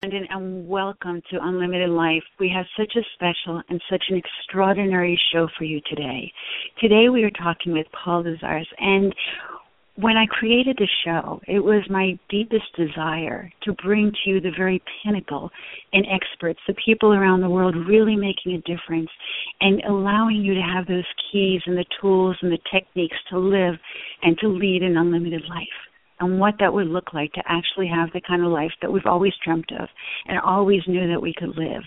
Brandon, and welcome to Unlimited Life. We have such a special and such an extraordinary show for you today. Today we are talking with Paul Lazarus, and when I created the show, it was my deepest desire to bring to you the very pinnacle in experts, the people around the world really making a difference and allowing you to have those keys and the tools and the techniques to live and to lead an unlimited life, and what that would look like to actually have the kind of life that we've always dreamt of and always knew that we could live.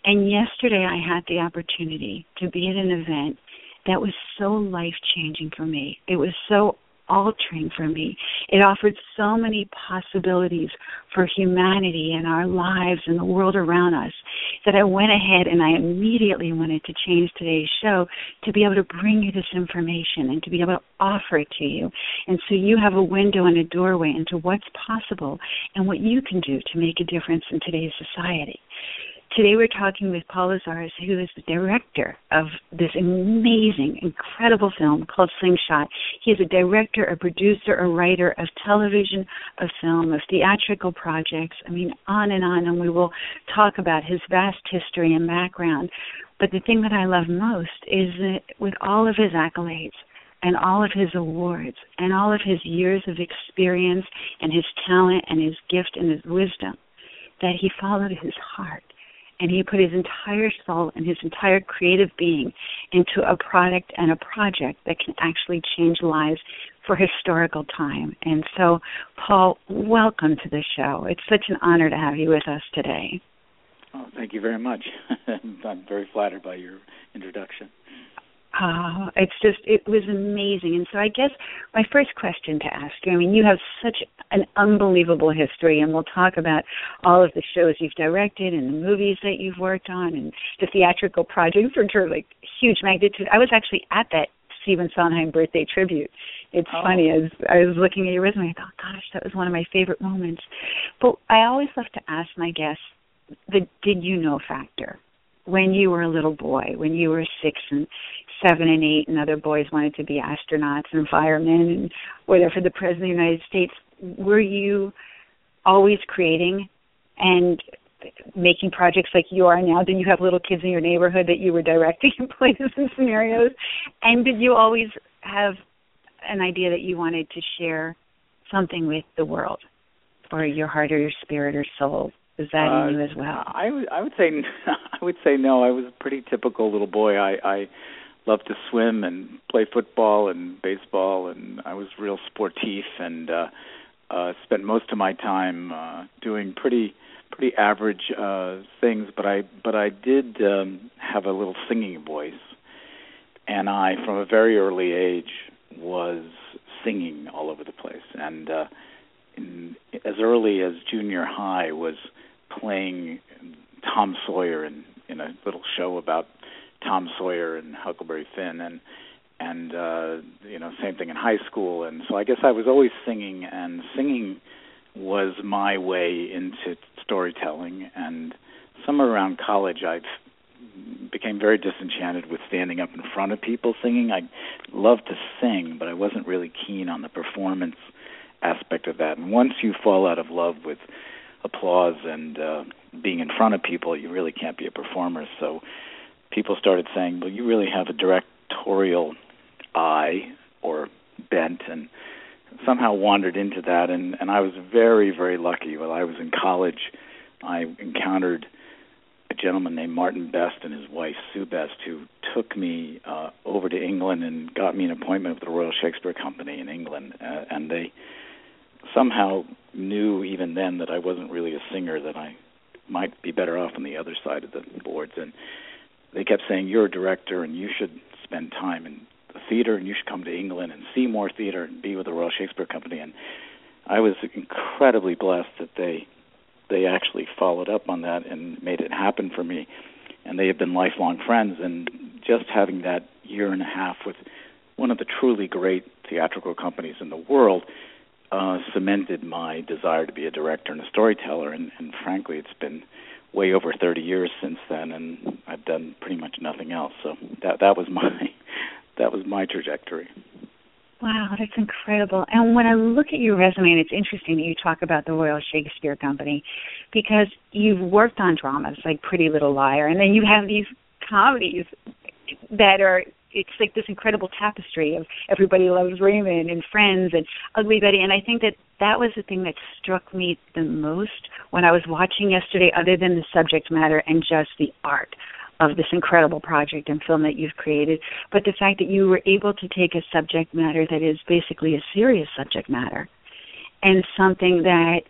And yesterday I had the opportunity to be at an event that was so life-changing for me. It was so altering for me. It offered so many possibilities for humanity and our lives and the world around us that I went ahead and I immediately wanted to change today's show to be able to bring you this information and to be able to offer it to you. And so you have a window and a doorway into what's possible and what you can do to make a difference in today's society. Today we're talking with Paul Lazarus, who is the director of this amazing, incredible film called Slingshot. He is a director, a producer, a writer of television, of film, of theatrical projects. I mean, on, and we will talk about his vast history and background. But the thing that I love most is that with all of his accolades and all of his awards and all of his years of experience and his talent and his gift and his wisdom, that he followed his heart. And he put his entire soul and his entire creative being into a product and a project that can actually change lives for historical time. And so, Paul, welcome to the show. It's such an honor to have you with us today. Oh, thank you very much. I'm very flattered by your introduction. It was amazing. And so I guess my first question to ask you, I mean, you have such an unbelievable history, and we'll talk about all of the shows you've directed and the movies that you've worked on and the theatrical projects, which are like huge magnitude. I was actually at that Stephen Sondheim birthday tribute. It's funny, as I was looking at your resume, I thought, gosh, that was one of my favorite moments. But I always love to ask my guests the did you know factor. When you were a little boy, when you were 6 and 7 and 8 and other boys wanted to be astronauts and firemen and whatever for the President of the United States, were you always creating and making projects like you are now? Did you have little kids in your neighborhood that you were directing in places and scenarios? And did you always have an idea that you wanted to share something with the world, or your heart or your spirit or soul? Is that in you as well? I would say no. I was a pretty typical little boy. I loved to swim and play football and baseball, and I was real sportif and spent most of my time doing pretty average things. But I did have a little singing voice, and I, from a very early age, was singing all over the place. And as early as junior high, was playing Tom Sawyer in a little show about Tom Sawyer and Huckleberry Finn, and same thing in high school. And so I guess I was always singing, and singing was my way into storytelling. And somewhere around college, I became very disenchanted with standing up in front of people singing. I loved to sing, but I wasn't really keen on the performance aspect of that. And once you fall out of love with applause and being in front of people, you really can't be a performer. So people started saying, well, you really have a directorial eye or bent, and somehow wandered into that. And I was very, very lucky. While I was in college, I encountered a gentleman named Martin Best and his wife, Sue Best, who took me over to England and got me an appointment with the Royal Shakespeare Company in England. And they somehow knew even then that I wasn't really a singer, that I might be better off on the other side of the boards. And they kept saying, you're a director and you should spend time in the theater and you should come to England and see more theater and be with the Royal Shakespeare Company. And I was incredibly blessed that they actually followed up on that and made it happen for me. And they have been lifelong friends. And just having that year and a half with one of the truly great theatrical companies in the world cemented my desire to be a director and a storyteller, and frankly, it's been way over 30 years since then, and I've done pretty much nothing else. So that was my trajectory. Wow, that's incredible. And when I look at your resume, and it's interesting that you talk about the Royal Shakespeare Company, because you've worked on dramas like Pretty Little Liar, and then you have these comedies that are, it's like this incredible tapestry of Everybody Loves Raymond and Friends and Ugly Betty. And I think that that was the thing that struck me the most when I was watching yesterday, other than the subject matter and just the art of this incredible project and film that you've created, but the fact that you were able to take a subject matter that is basically a serious subject matter and something that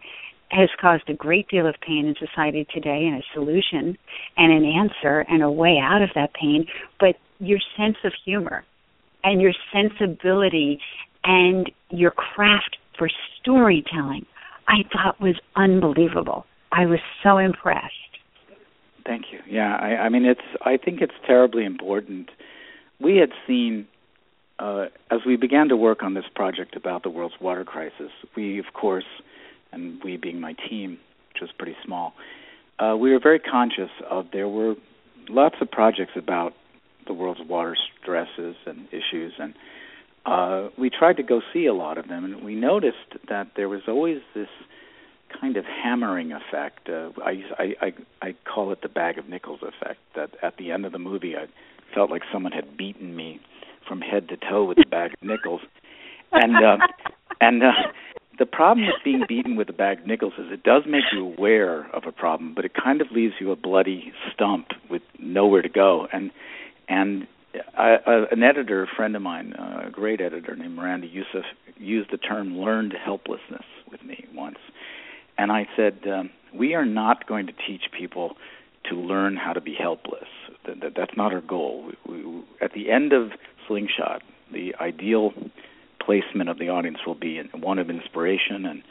has caused a great deal of pain in society today, and a solution and an answer and a way out of that pain, but your sense of humor and your sensibility and your craft for storytelling, I thought was unbelievable. I was so impressed. Thank you. Yeah, I mean, I think it's terribly important. We had seen, as we began to work on this project about the world's water crisis, we, of course, and we being my team, which was pretty small, we were very conscious of there were lots of projects about the world's water stresses and issues, and we tried to go see a lot of them, and we noticed that there was always this kind of hammering effect. I call it the bag of nickels effect, that at the end of the movie I felt like someone had beaten me from head to toe with a bag of nickels. And the problem with being beaten with a bag of nickels is it does make you aware of a problem, but it kind of leaves you a bloody stump with nowhere to go. And an editor, a friend of mine, a great editor named Miranda Youssef, used the term learned helplessness with me once. And I said, we are not going to teach people to learn how to be helpless. That's not our goal. At the end of Slingshot, the ideal placement of the audience will be one of inspiration and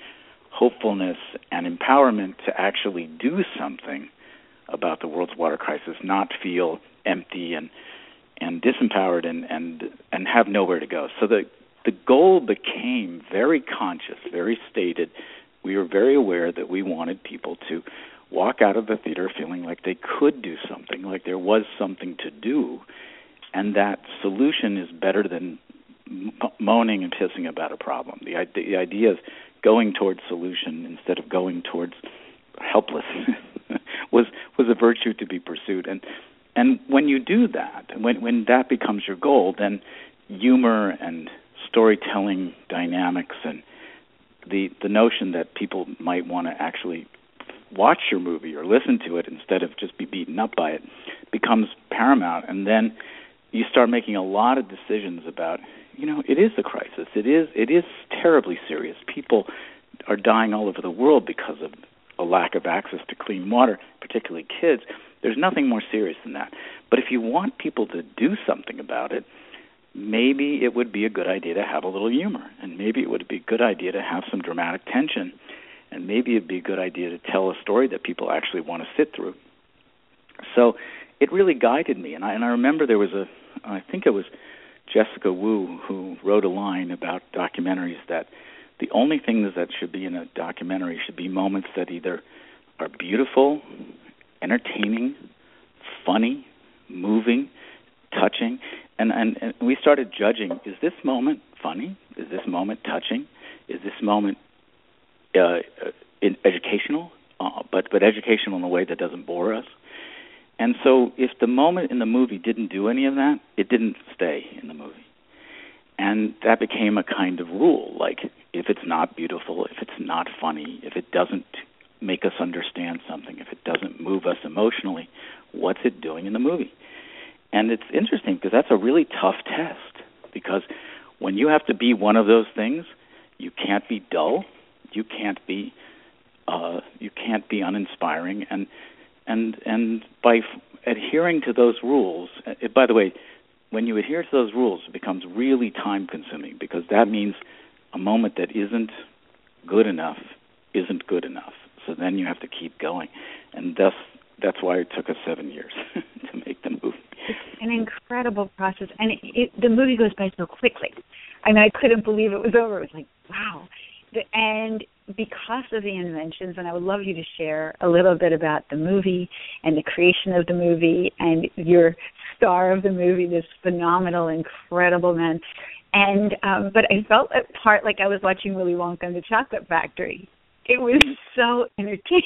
hopefulness and empowerment to actually do something about the world's water crisis, not feel empty and disempowered and have nowhere to go. So the goal became very conscious, very stated. We were very aware that we wanted people to walk out of the theater feeling like they could do something, like there was something to do, and that solution is better than moaning and pissing about a problem. The idea of going towards solution instead of going towards helplessness was a virtue to be pursued. And when you do that, when that becomes your goal, then humor and storytelling dynamics and the notion that people might want to actually watch your movie or listen to it instead of just be beaten up by it becomes paramount. And then you start making a lot of decisions about, it is a crisis. It is terribly serious. People are dying all over the world because of a lack of access to clean water, particularly kids. There's nothing more serious than that. But if you want people to do something about it, maybe it would be a good idea to have a little humor, and maybe it would be a good idea to have some dramatic tension, and maybe it would be a good idea to tell a story that people actually want to sit through. So it really guided me, and I remember there was I think it was Jessica Wu who wrote a line about documentaries that the only things that should be in a documentary should be moments that either are beautiful, entertaining, funny, moving, touching, and we started judging, is this moment funny? Is this moment touching? Is this moment educational, but educational in a way that doesn't bore us? And so if the moment in the movie didn't do any of that, it didn't stay in the movie. And that became a kind of rule, like if it's not beautiful, if it's not funny, if it doesn't make us understand something, if it doesn't move us emotionally, what's it doing in the movie? And it's interesting because that's a really tough test, because when you have to be one of those things, you can't be dull, you can't be uninspiring, and by adhering to those rules, by the way, when you adhere to those rules, it becomes really time-consuming, because that means a moment that isn't good enough isn't good enough. So then you have to keep going, and that's why it took us 7 years to make the movie. It's an incredible process, and the movie goes by so quickly. I mean, I couldn't believe it was over. It was like, wow. And because of the inventions, and I would love you to share a little bit about the movie and the creation of the movie and your star of the movie, this phenomenal, incredible man. And but I felt at part like I was watching Willy Wonka and the Chocolate Factory. It was so entertaining.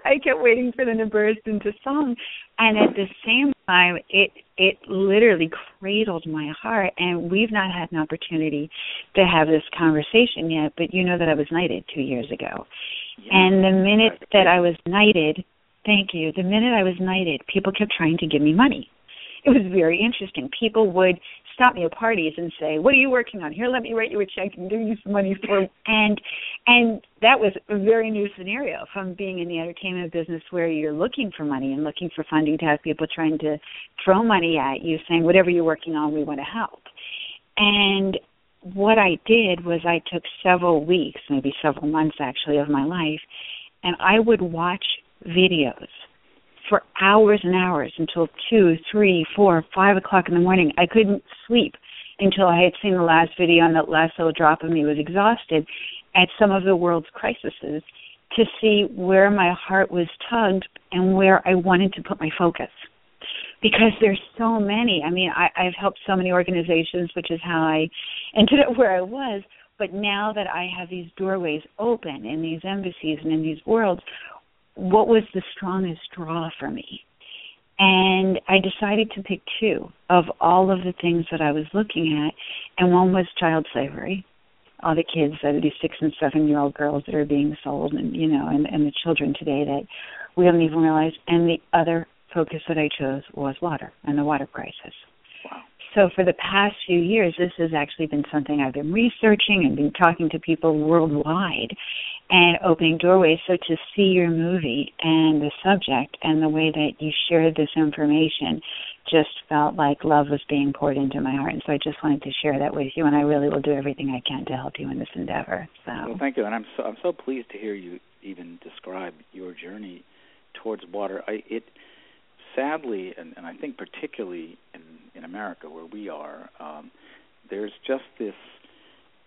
I kept waiting for them to burst into song, and at the same time, it literally cradled my heart. And we've not had an opportunity to have this conversation yet, but you know that I was knighted 2 years ago. Yeah. And the minute that I was knighted, thank you, the minute I was knighted, people kept trying to give me money. It was very interesting. People would stop me at parties and say, "What are you working on? Here, let me write you a check and give you some money for." And that was a very new scenario from being in the entertainment business, where you're looking for money and looking for funding, to have people trying to throw money at you, saying, "Whatever you're working on, we want to help." And what I did was I took several weeks, maybe several months actually, of my life, and I would watch videos for hours and hours until 2, 3, 4, 5 o'clock in the morning. I couldn't sleep until I had seen the last video, and that last little drop of me was exhausted at some of the world's crises, to see where my heart was tugged and where I wanted to put my focus. Because there's so many. I mean, I've helped so many organizations, which is how I ended up where I was. But now that I have these doorways open in these embassies and in these worlds, what was the strongest draw for me? And I decided to pick 2 of all of the things that I was looking at, and one was child slavery, all the kids, these 6- and 7-year-old girls that are being sold, and and the children today that we don't even realize. And the other focus that I chose was water and the water crisis. Wow. So for the past few years, this has actually been something I've been researching and been talking to people worldwide and opening doorways. So to see your movie and the subject and the way that you shared this information just felt like love was being poured into my heart. And so I just wanted to share that with you, and I really will do everything I can to help you in this endeavor. So. Well, thank you, and I'm so pleased to hear you even describe your journey towards water. It sadly, and I think particularly in America where we are, there's just this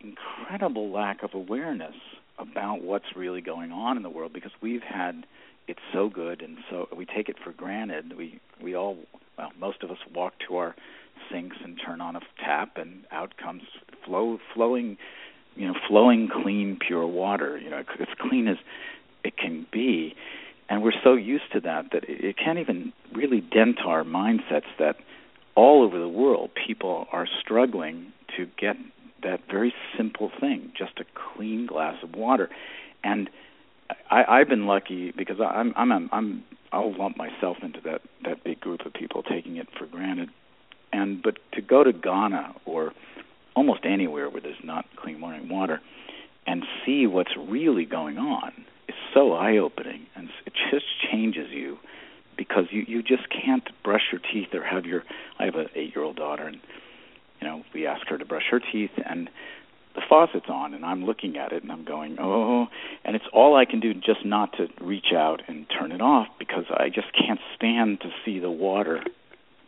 incredible lack of awareness about what's really going on in the world, because we've had it so good, and so we take it for granted. We all, well, most of us walk to our sinks and turn on a tap, and out comes flowing, clean, pure water. As clean as it can be. And we're so used to that it can't even really dent our mindsets that all over the world people are struggling to get that very simple thing, just a clean glass of water. And I've been lucky because I'll lump myself into that big group of people taking it for granted. But to go to Ghana or almost anywhere where there's not clean running water and see what's really going on is so eye-opening, and it just changes you, because you just can't brush your teeth or I have an 8-year-old daughter, and we ask her to brush her teeth, and the faucet's on, and I'm looking at it, and I'm going, oh, and it's all I can do just not to reach out and turn it off, because I just can't stand to see the water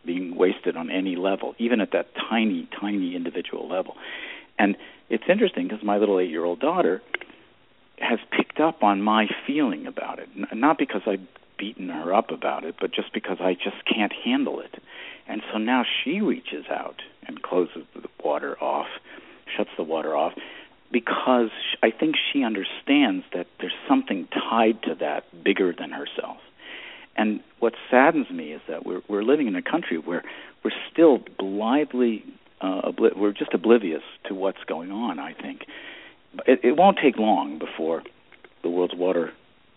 being wasted on any level, even at that tiny, tiny individual level. And it's interesting because my little 8-year-old daughter has picked up on my feeling about it, not because I've beaten her up about it, but just because I just can't handle it. And so now she reaches out and closes the water off, shuts the water off, because I think she understands that there's something tied to that bigger than herself. And what saddens me is that we're living in a country where we're still blithely, we're just oblivious to what's going on, I think. It won't take long before the world's water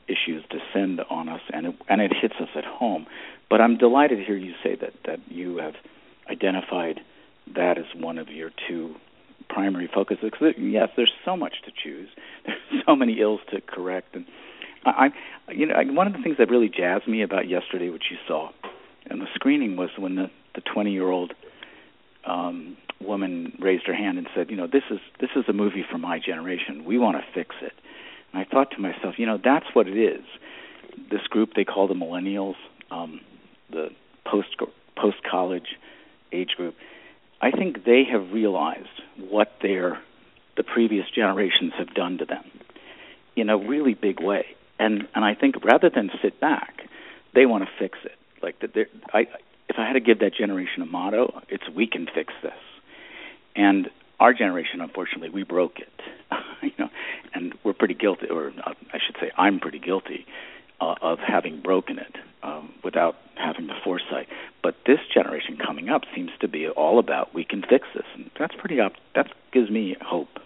issues descend on us, and it hits us at home. But I'm delighted to hear you say that you have identified that as one of your 2 primary focuses. Because yes, there's so much to choose. There's so many ills to correct, and one of the things that really jazzed me about yesterday, which you saw in the screening, was when the 20-year-old woman raised her hand and said, this is a movie for my generation. We want to fix it. And I thought to myself, that's what it is. This group they call the millennials, the post-college age group. I think they have realized what the previous generations have done to them in a really big way. And I think rather than sit back, they want to fix it. like that. If I had to give that generation a motto, it's "We can fix this." And our generation, unfortunately, we broke it, and we're pretty guilty, or I should say, I'm pretty guilty of having broken it without having the foresight. But this generation coming up seems to be all about we can fix this, and that's that gives me hope.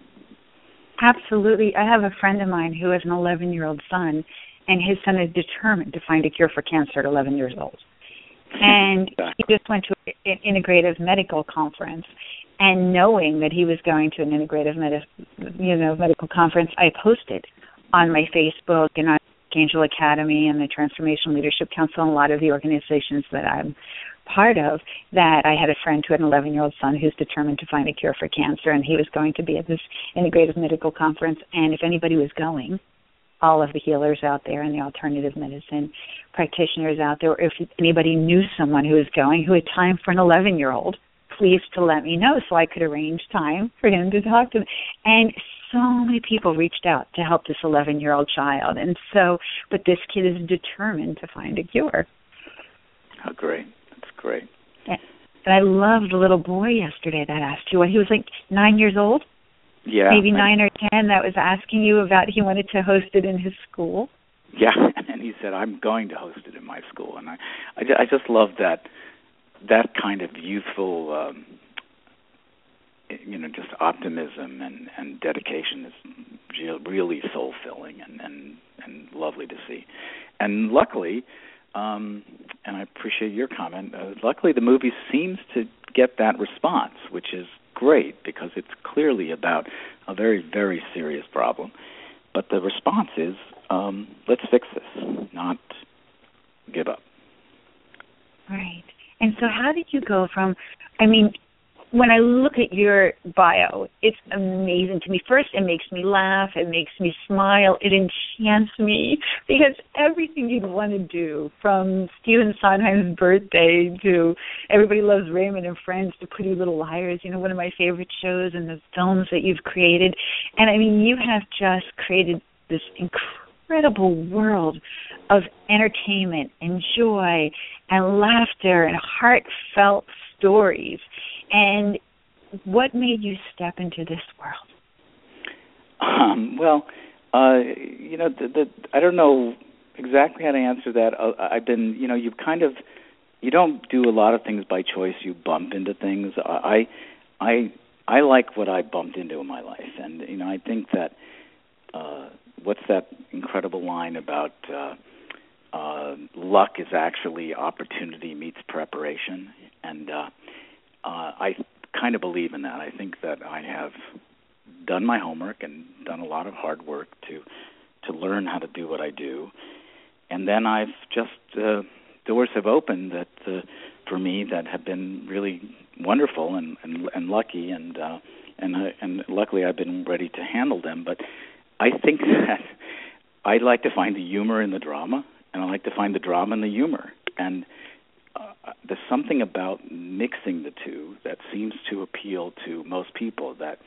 Absolutely. I have a friend of mine who has an 11-year-old son, and his son is determined to find a cure for cancer at 11 years old. And he just went to an integrative medical conference. And knowing that he was going to an integrative medical conference, I posted on my Facebook and on Angel Academy and the Transformational Leadership Council and a lot of the organizations that I'm part of that I had a friend who had an 11-year-old son who's determined to find a cure for cancer, and he was going to be at this integrative medical conference. And if anybody was going, all of the healers out there and the alternative medicine practitioners out there, or if anybody knew someone who was going who had time for an 11-year-old, please to let me know so I could arrange time for him to talk to them. And so many people reached out to help this 11-year-old child. And so, but this kid is determined to find a cure. Oh, great. That's great. And I loved the little boy yesterday that asked you what he was, like 9 years old? Yeah. Maybe 9 or 10, that was asking you about he wanted to host it in his school. Yeah, and he said, I'm going to host it in my school. And I just love that kind of youthful, just optimism and dedication is really soul-filling and lovely to see. And luckily, and I appreciate your comment, luckily the movie seems to get that response, which is great because it's clearly about a very, very serious problem. But the response is, let's fix this, not give up. Right. And so how did you go from, when I look at your bio, it's amazing to me. First, it makes me laugh. It makes me smile. It enchants me because everything you'd want to do, from Stephen Sondheim's Birthday to Everybody Loves Raymond and Friends to Pretty Little Liars, one of my favorite shows and the films that you've created. And, you have just created this incredible world of entertainment and joy and laughter and heartfelt stories. And what made you step into this world? I don't know exactly how to answer that. I've been, you don't do a lot of things by choice. You bump into things. I like what I bumped into in my life, and I think that what's that incredible line about luck is actually opportunity meets preparation, and I kind of believe in that. I think that I have done my homework and done a lot of hard work to learn how to do what I do, and then I've just doors have opened that for me that have been really wonderful and lucky, and luckily I've been ready to handle them. But I think that I like to find the humor in the drama, and I like to find the drama in the humor. And there's something about mixing the two that seems to appeal to most people, that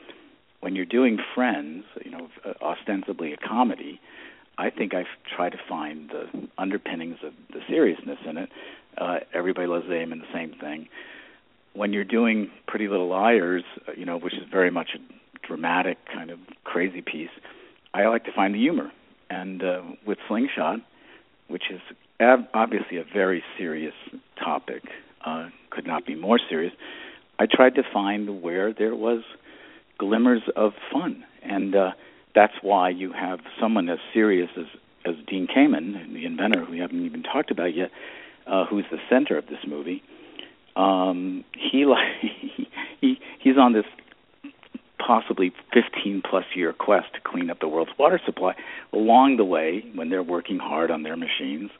when you're doing Friends, ostensibly a comedy, I think I've tried to find the underpinnings of the seriousness in it. Everybody Loves Raymond, the same thing. When you're doing Pretty Little Liars, which is very much a dramatic kind of crazy piece, I like to find the humor. And with Slingshot, which is obviously a very serious topic, could not be more serious, I tried to find where there was glimmers of fun. And that's why you have someone as serious as Dean Kamen, the inventor, who we haven't even talked about yet, who's the center of this movie. He's on this possibly 15-plus year quest to clean up the world's water supply. Along the way, when they're working hard on their machines,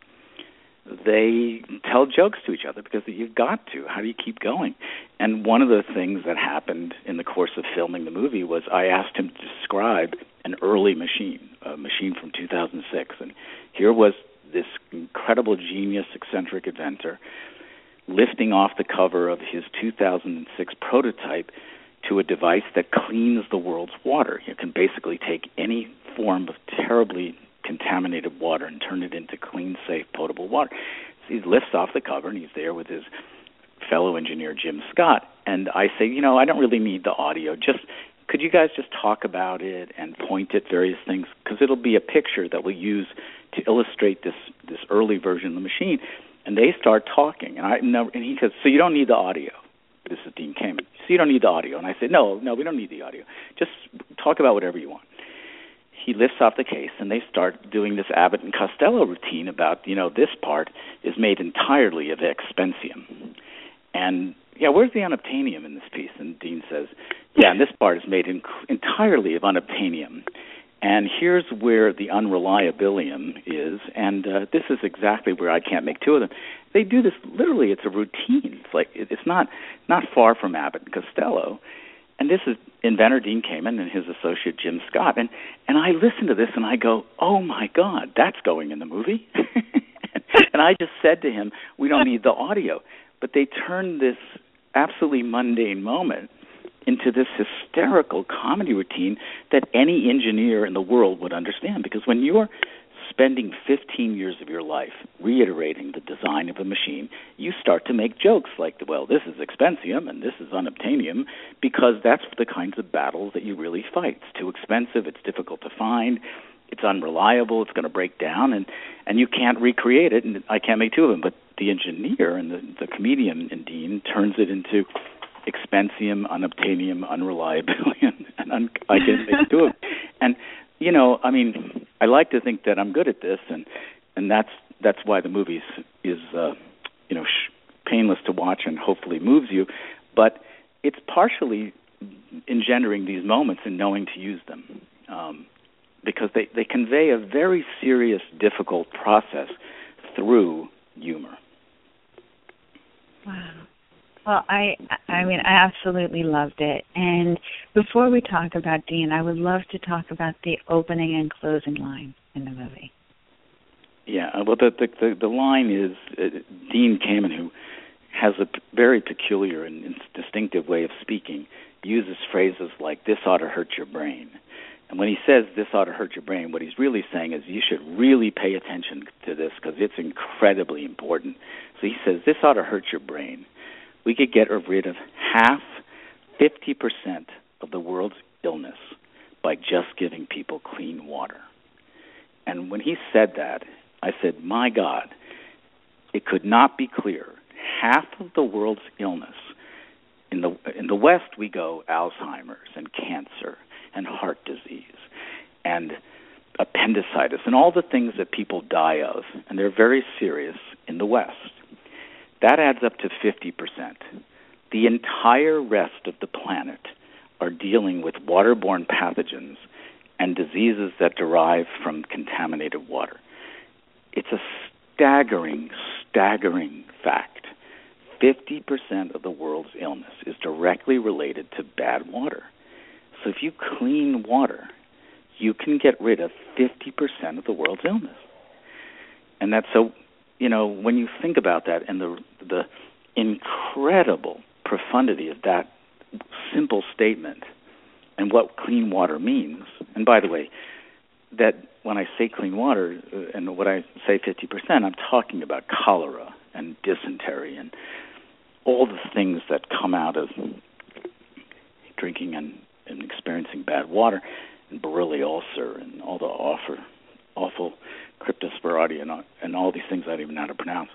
they tell jokes to each other because you've got to. How do you keep going? And one of the things that happened in the course of filming the movie was I asked him to describe an early machine, a machine from 2006. And here was this incredible genius, eccentric inventor lifting off the cover of his 2006 prototype to a device that cleans the world's water. You can basically take any form of terribly contaminated water and turn it into clean, safe, potable water. he lifts off the cover, and he's there with his fellow engineer, Jim Scott. And I say, I don't really need the audio. Could you guys just talk about it and point at various things? Because it'll be a picture that we'll use to illustrate this early version of the machine. And they start talking. And he says, so you don't need the audio. This is Dean Kamen. So you don't need the audio. And I said, no, we don't need the audio. Just talk about whatever you want. He lifts off the case, and they start doing this Abbott and Costello routine about, this part is made entirely of expensium. And, where's the unobtainium in this piece? And Dean says, and this part is made entirely of unobtainium. And here's where the unreliabilium is, and this is exactly where I can't make two of them. They do this, literally, it's a routine. It's like, it's not far from Abbott and Costello. And this is inventor Dean Kamen and his associate Jim Scott. And I listen to this and I go, oh, my God, that's going in the movie. And I just said to him, we don't need the audio. But they turned this absolutely mundane moment into this hysterical comedy routine that any engineer in the world would understand. Because when you're spending 15 years of your life reiterating the design of a machine, you start to make jokes like, well, this is expensium and this is unobtainium, because that's the kinds of battles that you really fight. It's too expensive, it's difficult to find, it's unreliable, it's going to break down, and you can't recreate it, and I can't make two of them. But the engineer and the comedian in Dean turns it into expensium, unobtainium, unreliability, and I can make two of them. And I like to think that I'm good at this, and that's why the movie is painless to watch and hopefully moves you. But it's partially engendering these moments and knowing to use them, because they convey a very serious, difficult process through humor. Wow. Well, I absolutely loved it. And before we talk about Dean, I would love to talk about the opening and closing line in the movie. Yeah, well, the line is Dean Kamen, who has a very peculiar and distinctive way of speaking, uses phrases like, this ought to hurt your brain. And when he says this ought to hurt your brain, what he's really saying is you should really pay attention to this because it's incredibly important. So he says, this ought to hurt your brain. We could get rid of 50% of the world's illness by just giving people clean water. And when he said that, I said, my God, it could not be clearer. Half of the world's illness, in the West we go Alzheimer's and cancer and heart disease and appendicitis and all the things that people die of, and they're very serious in the West. That adds up to 50%. The entire rest of the planet are dealing with waterborne pathogens and diseases that derive from contaminated water. It's a staggering fact. 50% of the world's illness is directly related to bad water. So if you clean water, you can get rid of 50% of the world's illness. And that's so, when you think about that and the incredible profundity of that simple statement and what clean water means, and by the way, that when I say clean water and when I say 50%, I'm talking about cholera and dysentery and all the things that come out of drinking and experiencing bad water, and Barili ulcer and all the awful cryptosporidea and all these things I don't even know how to pronounce.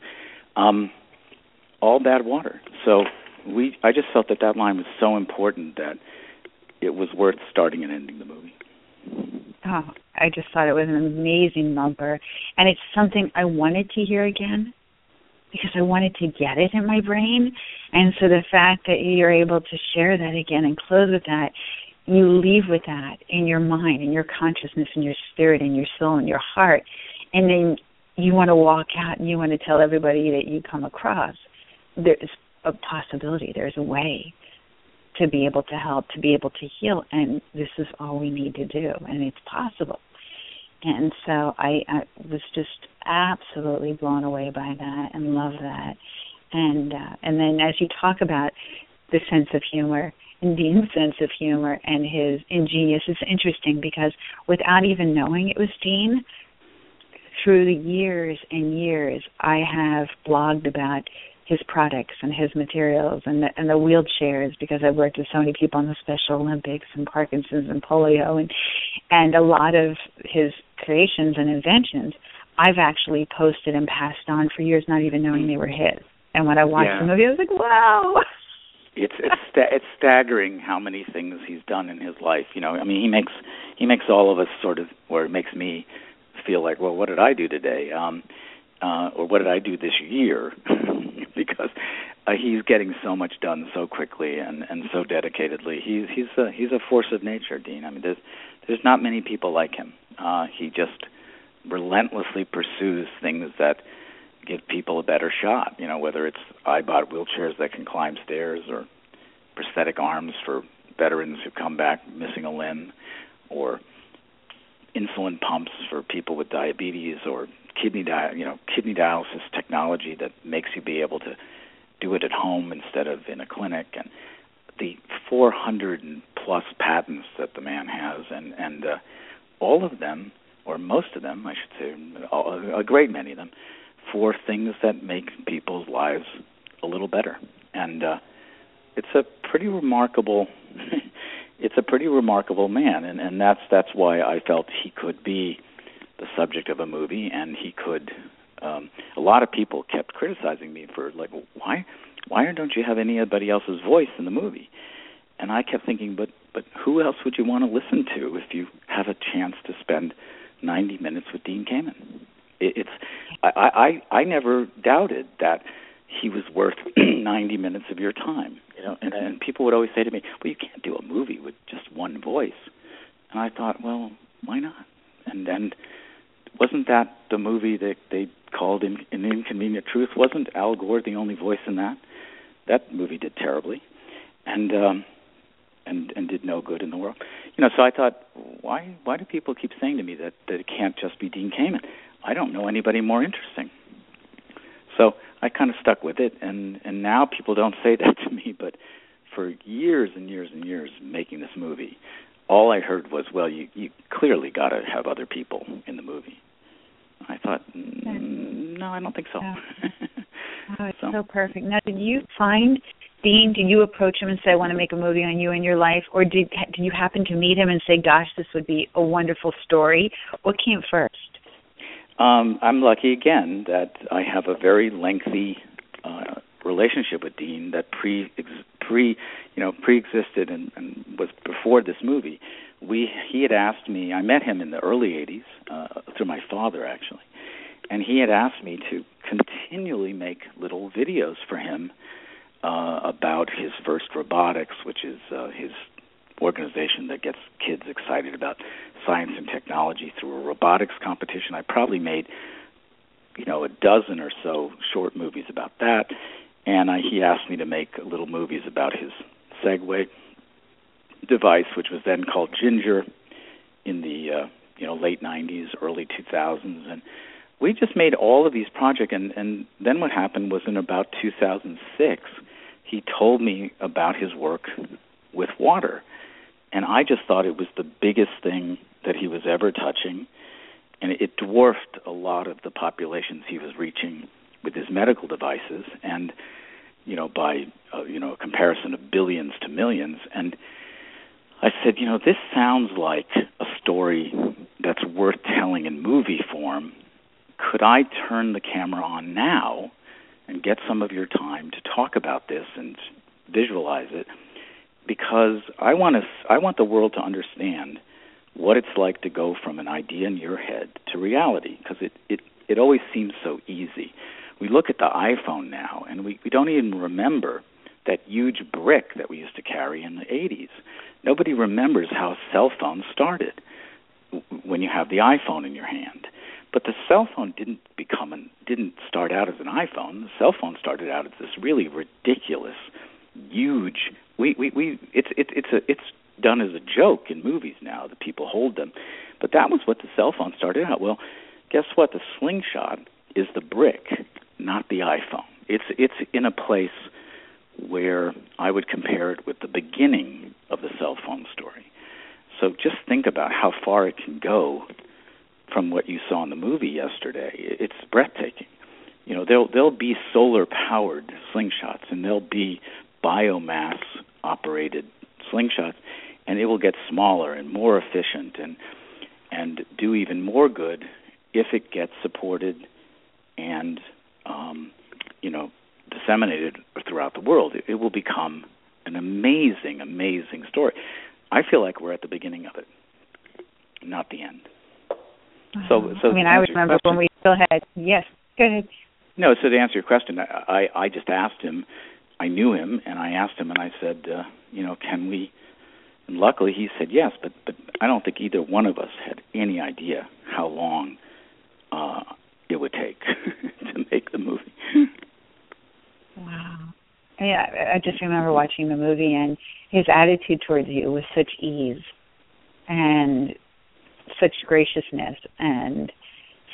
All bad water. So I just felt that line was so important that it was worth starting and ending the movie. Oh, I just thought it was an amazing number. And it's something I wanted to hear again because I wanted to get it in my brain. And so the fact that you're able to share that again and close with that, you leave with that in your mind, in your consciousness, in your spirit, in your soul, in your heart. And then you want to walk out and you want to tell everybody that you come across. There's a possibility. There's a way to be able to help, to be able to heal. And this is all we need to do. And it's possible. And so I was just absolutely blown away by that and love that. And then as you talk about the sense of humor, and Dean's sense of humor and his ingenious, it's interesting because without even knowing it was Dean, through the years and years, I have blogged about his products and his materials and the wheelchairs, because I've worked with so many people on the Special Olympics and Parkinson's and polio, and a lot of his creations and inventions I've actually posted and passed on for years, not even knowing they were his. And when I watched the movie, I was like, wow. It's staggering how many things he's done in his life. You know, I mean, he makes all of us sort of, or it makes me feel like, well, what did I do today? Or what did I do this year? Because he's getting so much done so quickly and so dedicatedly. He's a force of nature, Dean. I mean, there's not many people like him. He just relentlessly pursues things that give people a better shot. You know, whether it's I bought wheelchairs that can climb stairs, or prosthetic arms for veterans who come back missing a limb, or insulin pumps for people with diabetes, or kidney dialysis technology that makes you be able to do it at home instead of in a clinic, and the 400 plus patents that the man has, and all of them, or most of them, I should say, a great many of them, for things that make people's lives a little better. And it's a pretty remarkable man, and that's why I felt he could be the subject of a movie, and he could. A lot of people kept criticizing me for, like, why don't you have anybody else's voice in the movie? And I kept thinking, but who else would you want to listen to if you have a chance to spend 90 minutes with Dean Kamen? I never doubted that he was worth 90 minutes of your time, you know. And people would always say to me, well, you can't do a movie with just one voice. And I thought, well, why not? And wasn't that the movie that they called An Inconvenient Truth? Wasn't Al Gore the only voice in that? That movie did terribly, and did no good in the world. You know, so I thought, why do people keep saying to me that it can't just be Dean Kamen? I don't know anybody more interesting. So I kind of stuck with it, and now people don't say that to me, but for years and years and years making this movie, all I heard was, well, you clearly got to have other people in the movie. I thought, no, I don't think so. Oh, it's so perfect. Now, did you find Dean? Did you approach him and say, I want to make a movie on you and your life? Or did you happen to meet him and say, gosh, this would be a wonderful story? What came first? I'm lucky, again, that I have a very lengthy relationship with Dean that pre-existed and was before this movie. He had asked me, I met him in the early 80s, through my father, actually, and he had asked me to continually make little videos for him about his First Robotics, which is his organization that gets kids excited about science and technology through a robotics competition. I probably made, a dozen or so short movies about that, and he asked me to make little movies about his Segway device, which was then called Ginger in the late 90s, early 2000s, and we just made all of these projects, and then what happened was in about 2006, he told me about his work with water, and I just thought it was the biggest thing that he was ever touching, and it dwarfed a lot of the populations he was reaching with his medical devices, and by a comparison of billions to millions. And I said, this sounds like a story that's worth telling in movie form. Could I turn the camera on now and get some of your time to talk about this and visualize it? Because I want the world to understand what it's like to go from an idea in your head to reality, because it always seems so easy. We look at the iPhone now, and we don't even remember that huge brick that we used to carry in the 80s. Nobody remembers how cell phones started when you have the iPhone in your hand. But the cell phone didn't start out as an iPhone. The cell phone started out as this really ridiculous, huge. It's done as a joke in movies now that people hold them, but that was what the cell phone started out. Well, guess what? The Slingshot is the brick, not the iPhone. It's in a place where I would compare it with the beginning of the cell phone story. So just think about how far it can go from what you saw in the movie yesterday, it's breathtaking. You know, there'll be solar-powered slingshots, and there'll be biomass-operated slingshots, and it will get smaller and more efficient and do even more good if it gets supported and, disseminated throughout the world. It will become an amazing, amazing story. I feel like we're at the beginning of it, not the end. So I remember when we still had, yes, go ahead. No, so to answer your question, I just asked him, I knew him, and I asked him, and I said, can we, and luckily he said yes, but I don't think either one of us had any idea how long it would take to make the movie. Wow. Yeah, I just remember watching the movie, and his attitude towards you was such ease and such graciousness and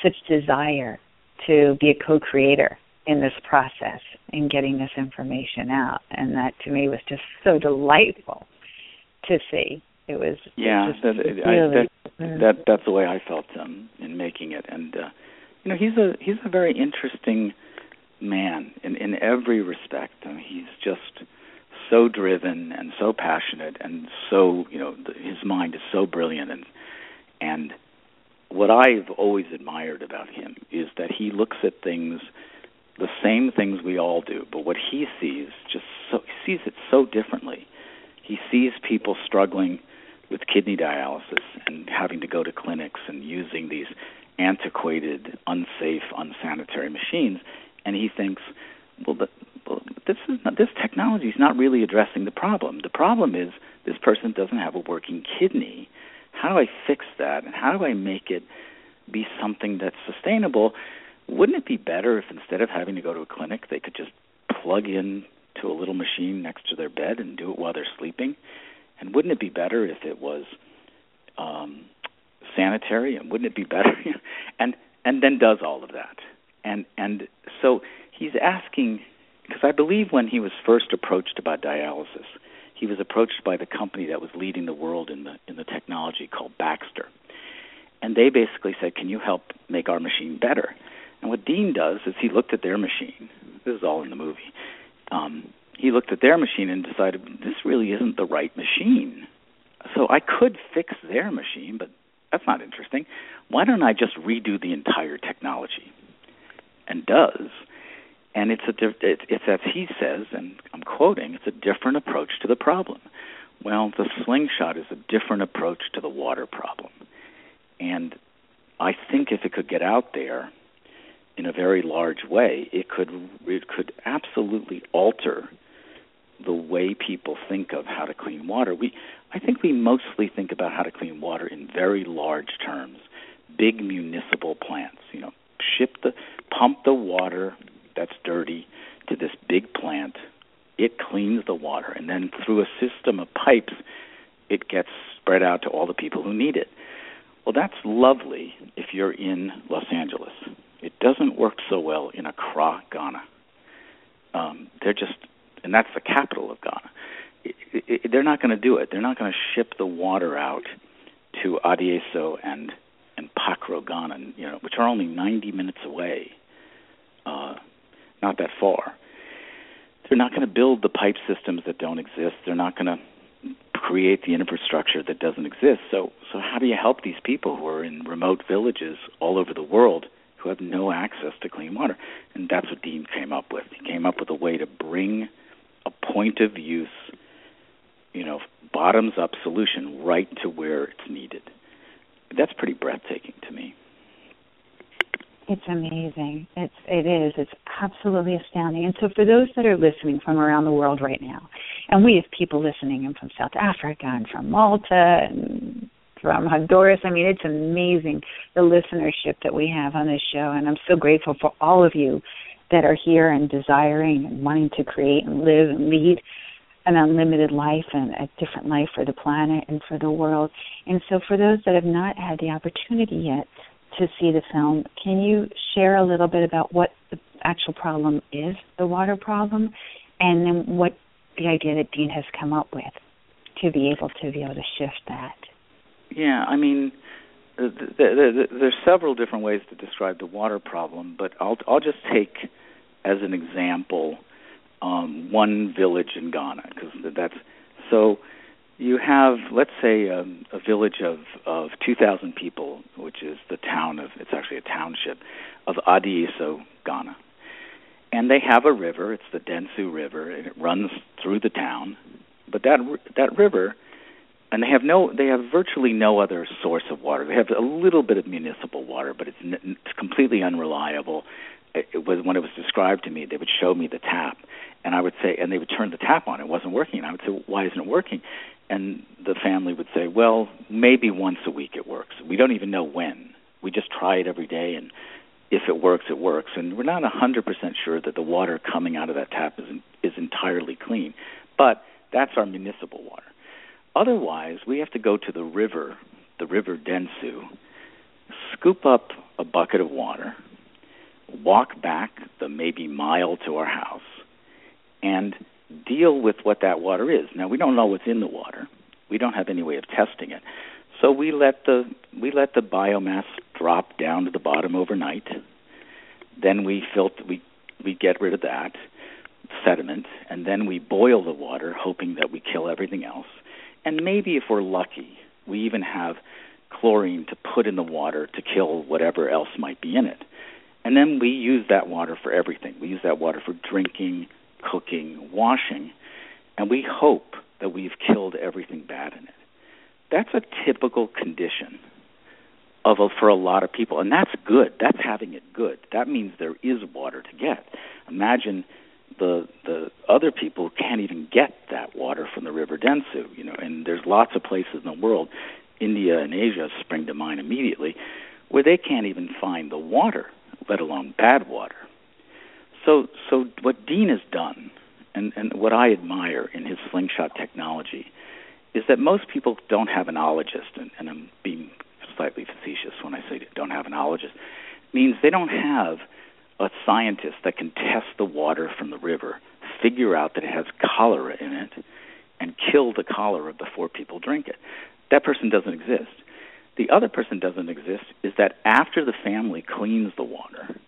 such desire to be a co-creator in this process and getting this information out. And that, to me, was just so delightful to see. It was that's the way I felt in making it. And he's a very interesting man in every respect. I mean, he's just so driven and so passionate, and so his mind is so brilliant. And what I've always admired about him is that he looks at things, the same things we all do, but what he sees he sees it so differently. He sees people struggling with kidney dialysis and having to go to clinics and using these antiquated, unsafe, unsanitary machines, and he thinks, this technology is not really addressing the problem. The problem is this person doesn't have a working kidney. How do I fix that, and how do I make it be something that's sustainable? Wouldn't it be better if instead of having to go to a clinic, they could just plug in to a little machine next to their bed and do it while they're sleeping? And wouldn't it be better if it was sanitary? And wouldn't it be better? and then does all of that. And so he's asking, because I believe when he was first approached about dialysis, he was approached by the company that was leading the world in the technology called Baxter. And they basically said, can you help make our machine better? And what Dean does is he looked at their machine. This is all in the movie. He looked at their machine and decided, this really isn't the right machine. So I could fix their machine, but that's not interesting. Why don't I just redo the entire technology? And does. And it's as he says, and I'm quoting, it's a different approach to the problem. Well, the Slingshot is a different approach to the water problem. And I think if it could get out there in a very large way, it could absolutely alter the way people think of how to clean water. I think we mostly think about how to clean water in very large terms, big municipal plants. Pump the water that's dirty to this big plant. It cleans the water, and then through a system of pipes, it gets spread out to all the people who need it. Well, that's lovely if you're in Los Angeles. It doesn't work so well in Accra, Ghana. And that's the capital of Ghana. They're not going to do it. They're not going to ship the water out to Adieso and Pakro, Ghana, which are only 90 minutes away, not that far. They're not going to build the pipe systems that don't exist. They're not going to create the infrastructure that doesn't exist. So how do you help these people who are in remote villages all over the world who have no access to clean water? And that's what Dean came up with. He came up with a way to bring a point of use, bottoms-up solution right to where it's needed. That's pretty breathtaking to me. It's amazing. It is. It's absolutely astounding. And so for those that are listening from around the world right now, and we have people listening in from South Africa and from Malta and from Honduras, it's amazing the listenership that we have on this show. And I'm so grateful for all of you that are here and desiring and wanting to create and live and lead an unlimited life and a different life for the planet and for the world. And so for those that have not had the opportunity yet to see the film, can you share a little bit about what the actual problem is, the water problem, and then what the idea that Dean has come up with to be able to shift that? Yeah, there's several different ways to describe the water problem, but I'll just take as an example one village in Ghana, because that's so. You have, let's say, a village of 2,000 people, which is the town of, it's actually a township, of Adiso, Ghana. And they have a river, it's the Densu River, and it runs through the town. But that river, and they have virtually no other source of water. They have a little bit of municipal water, but it's completely unreliable. When it was described to me, they would show me the tap, and I would say, and they would turn the tap on. It wasn't working, and I would say, why isn't it working? And the family would say, well, maybe once a week it works. We don't even know when. We just try it every day, and if it works, it works. And we're not 100% sure that the water coming out of that tap is entirely clean. But that's our municipal water. Otherwise, we have to go to the river Densu, scoop up a bucket of water, walk back the maybe mile to our house, and deal with what that water is. Now, we don't know what's in the water. We don't have any way of testing it. So we let the biomass drop down to the bottom overnight. Then we get rid of that sediment, and then we boil the water, hoping that we kill everything else. And maybe if we're lucky, we even have chlorine to put in the water to kill whatever else might be in it. And then we use that water for everything. We use that water for drinking, cooking, washing, and we hope that we've killed everything bad in it. That's a typical condition for a lot of people, and that's good. That's having it good. That means there is water to get. Imagine the other people can't even get that water from the River Densu, and there's lots of places in the world, India and Asia spring to mind immediately, where they can't even find the water, let alone bad water. So what Dean has done, and what I admire in his Slingshot technology, is that most people don't have an ologist, and I'm being slightly facetious when I say don't have an ologist, means they don't have a scientist that can test the water from the river, figure out that it has cholera in it, and kill the cholera before people drink it. That person doesn't exist. The other person doesn't exist is that after the family cleans the water,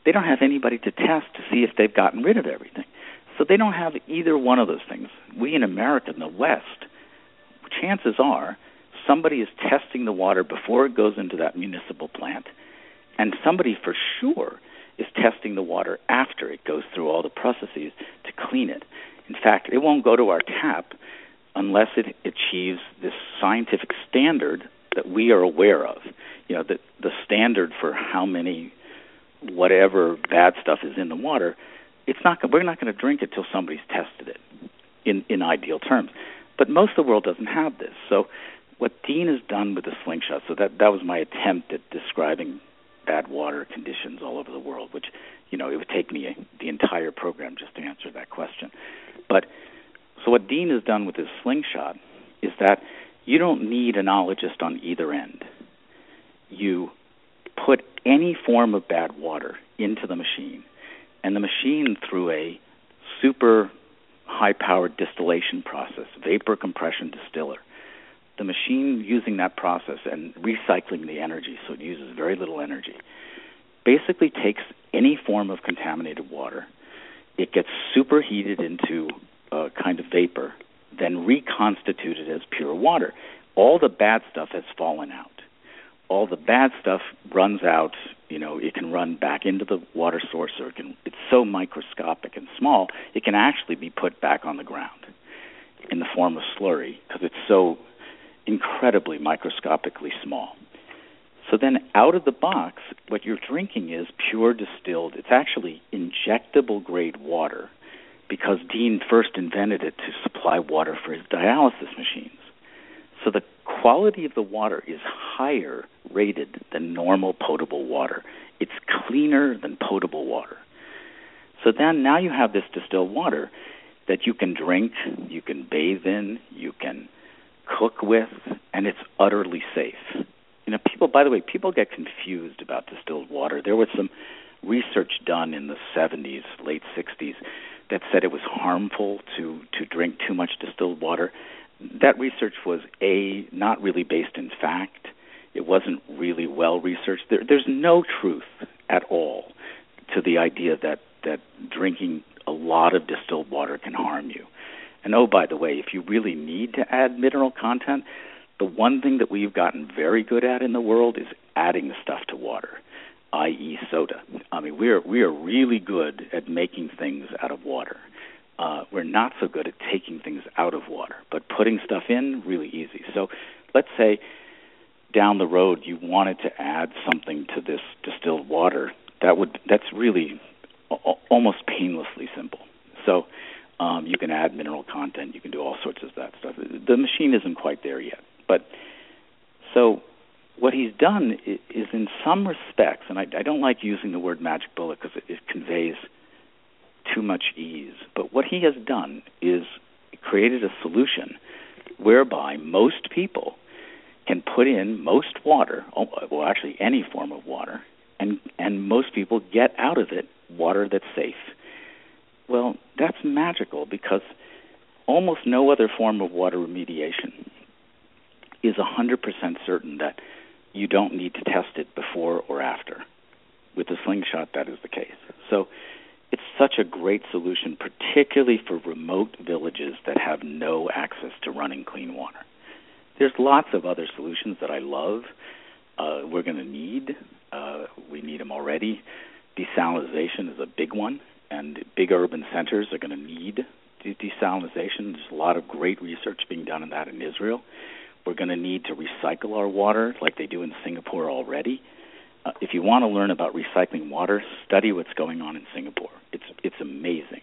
they don't have anybody to test to see if they've gotten rid of everything. So they don't have either one of those things. We in America, in the West, chances are somebody is testing the water before it goes into that municipal plant, and somebody for sure is testing the water after it goes through all the processes to clean it. In fact, it won't go to our tap unless it achieves this scientific standard that we are aware of. The standard for how many whatever bad stuff is in the water, we're not going to drink it till somebody's tested it in ideal terms. But most of the world doesn't have this. So what Dean has done with the Slingshot, so that was my attempt at describing bad water conditions all over the world, which, it would take me the entire program just to answer that question. But so what Dean has done with his Slingshot is that you don't need an ologist on either end. You put any form of bad water into the machine, and the machine, through a super high-powered distillation process, vapor compression distiller, the machine using that process and recycling the energy, so it uses very little energy, basically takes any form of contaminated water, it gets superheated into a kind of vapor, then reconstituted as pure water. All the bad stuff has fallen out. All the bad stuff runs out, it can run back into the water source, or it's so microscopic and small, it can actually be put back on the ground in the form of slurry, because it's so incredibly microscopically small. So then out of the box, what you're drinking is pure distilled. It's actually injectable grade water, because Dean first invented it to supply water for his dialysis machines. So the quality of the water is higher rated than normal potable water. It's cleaner than potable water. So then now you have this distilled water that you can drink, you can bathe in, you can cook with, and it's utterly safe. People get confused about distilled water. There was some research done in the 70s, late 60s, that said it was harmful to drink too much distilled water. That research was, A, not really based in fact, It wasn't really well researched. There's no truth at all to the idea that drinking a lot of distilled water can harm you. And oh, by the way, if you really need to add mineral content, the one thing that we've gotten very good at in the world is adding stuff to water, i.e. soda. I mean, we are really good at making things out of water. We're not so good at taking things out of water, but putting stuff in, really easy. So let's say down the road you wanted to add something to this distilled water. That's really almost painlessly simple. So you can add mineral content. You can do all sorts of that stuff. The machine isn't quite there yet. But so what he's done is in some respects, and I don't like using the word magic bullet because it conveys too much ease, but what he has done is created a solution whereby most people can put in most water, well, actually any form of water, and most people get out of it water that's safe. Well, that's magical because almost no other form of water remediation is 100% certain that you don't need to test it before or after. With the Slingshot, that is the case. So it's such a great solution, particularly for remote villages that have no access to running clean water. There's lots of other solutions that I love. We're going to need. We need them already. Desalinization is a big one, and big urban centers are going to need desalinization. There's a lot of great research being done on that in Israel. We're going to need to recycle our water like they do in Singapore already. If you want to learn about recycling water, study what's going on in Singapore. It's amazing.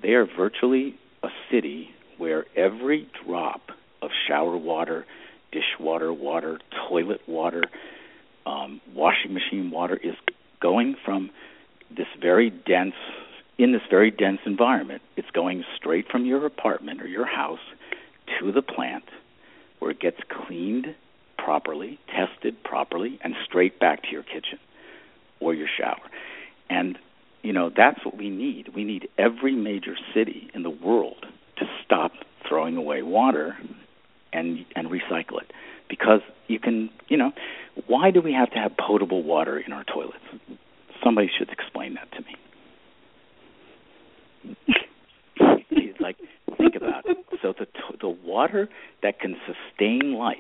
They are virtually a city where every drop of shower water, dishwater water, toilet water, washing machine water is going from this very dense environment. It's going straight from your apartment or your house to the plant where it gets cleaned properly, tested properly, and straight back to your kitchen or your shower. And, that's what we need. We need every major city in the world to stop throwing away water and recycle it. Because you can, why do we have to have potable water in our toilets? Somebody should explain that to me. Like, think about it. So the water that can sustain life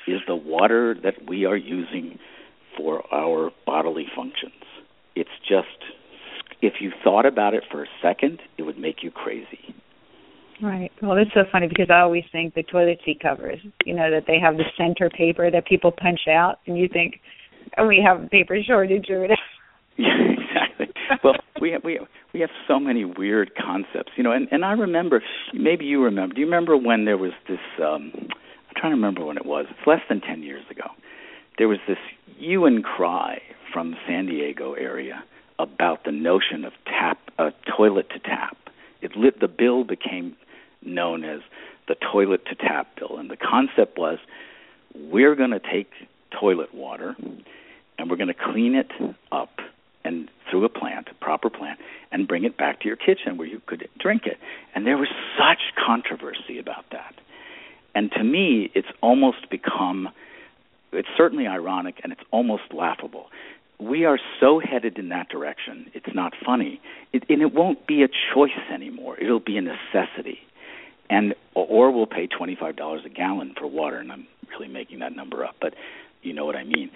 is the water that we are using for our bodily functions. It's just, if you thought about it for a second, it would make you crazy. Right. Well, it's so funny because I always think the toilet seat covers, that they have the center paper that people punch out, and you think, we have a paper shortage or whatever. Yeah, exactly. Well, we have so many weird concepts, and I remember, maybe you remember, do you remember when there was this, I'm trying to remember when it was, it's less than 10 years ago, there was this hue and cry from the San Diego area about the notion of toilet to tap. The bill became known as the toilet to tap bill, and the concept was we're going to take toilet water and we're going to clean it up and through a proper plant, and bring it back to your kitchen where you could drink it. And there was such controversy about that. And to me, it's certainly ironic and it's almost laughable. We are so headed in that direction, it's not funny. And it won't be a choice anymore. It'll be a necessity. Or we'll pay $25 a gallon for water, and I'm really making that number up, but you know what I mean.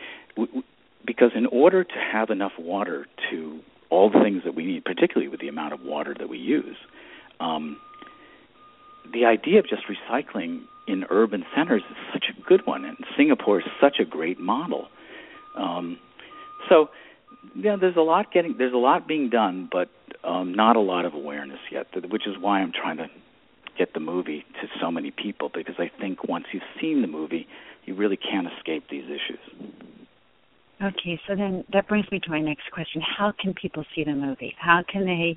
Because in order to have enough water to all the things that we need, particularly with the amount of water that we use, the idea of just recycling in urban centers is such a good one, and Singapore is such a great model. So, there's a lot being done, but not a lot of awareness yet, which is why I'm trying to get the movie to so many people, because I think once you've seen the movie, you really can't escape these issues. Okay, so then that brings me to my next question. How can people see the movie? How can they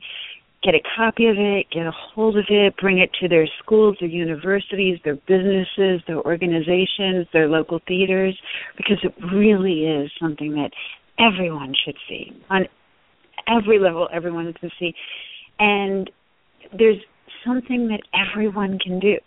get a copy of it, get a hold of it, bring it to their schools, their universities, their businesses, their organizations, their local theaters? Because it really is something that everyone should see. On every level, everyone should see. And there's something that everyone can do.